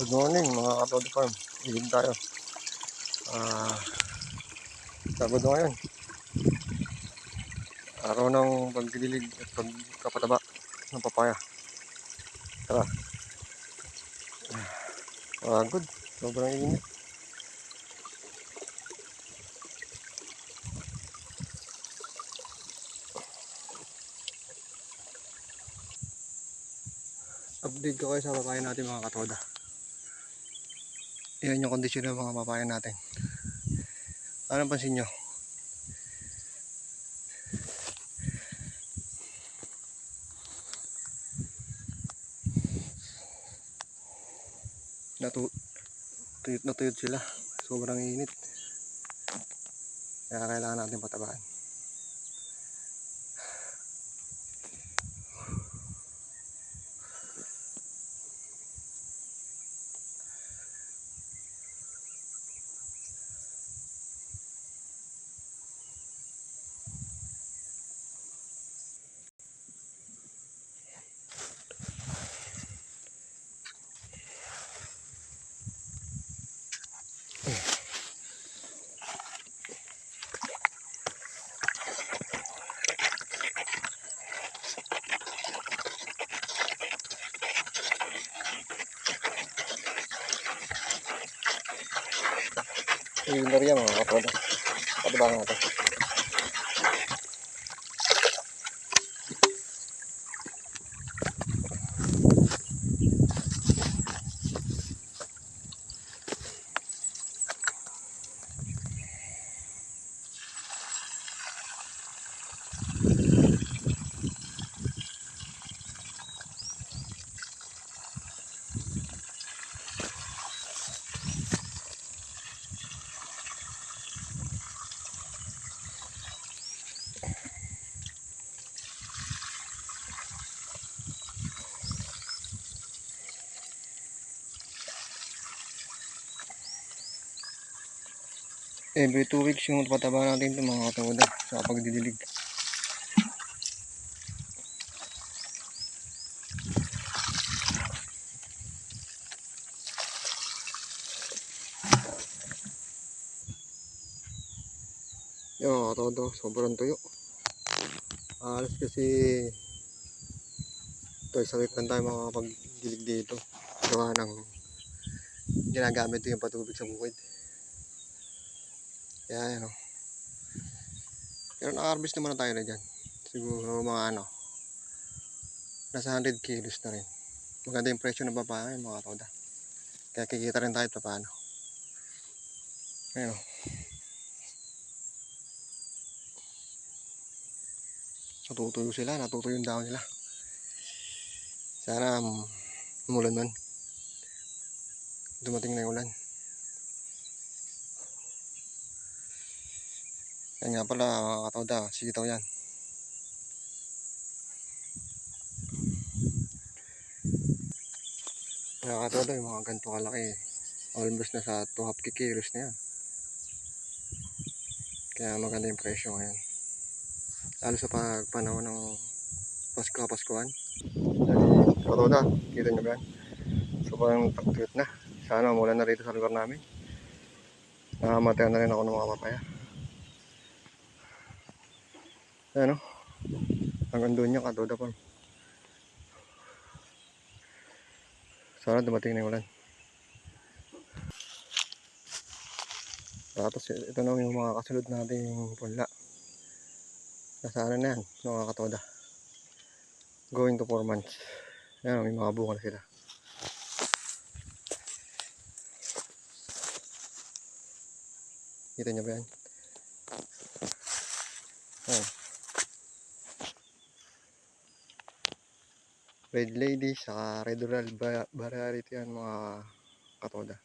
Good morning mga Katoda Farm. Ilim tayo. Sabado ngayon. Araw ng pagdidilig at pagkapataba ng papaya. Tara. Good. Sobrang init. Update ko kayo sa papaya natin mga Katoda. Yan yung kondisyon ng mga papaya natin. Anong pansin nyo? Tuyot na tuyot sila. Sobrang init. Kaya kailangan natin patabaan. Winner yan mga Katoda. Patabahan natin. Every 2 weeks yung pataba natin ito mga Katoda sa pagdidilig. Yung mga Katoda, sobrang tuyo. Alas kasi twice a week lang tayo makakapagdilig dito. Gawa ng ginagamit ito yung patubig sa bukid. Kaya yan o. Pero naka-harvest naman na tayo na dyan. Siguro mga nasa 100 kilos na rin. Maganda yung presyo ng papaya mga Katoda. Kaya kikita rin tayo pa paano. Ayan o. Natutuyo sila, natutuyo yung dahon nila. Sana umulan man. Dumating na yung ulan. Yan nga pala mga Katoda, sitaw yan. Mga Katoda, yung mga ganito kalaki, almost na sa 2.5 kilos na yan. Kaya maganda yung presyo ngayon. Lalo sa panahon ng Paskuhan. Katoda, kita nyo ba yan? Sobrang tagtuyot na. Sana umulan na rito sa lugar namin. Nakamatay na rin ako ng mga papaya. Ayan o. Hanggang doon yung Katoda Farm. Sana dumating na yung ulan. Tapos ito na yung mga kasunod nating punla. Nasaan na yan mga Katoda. Going to 4 months. Ayan, may mga bunga na sila. Kita nyo ba yan? Ayan. Red Lady saka Red Royal variety yan mga Katoda.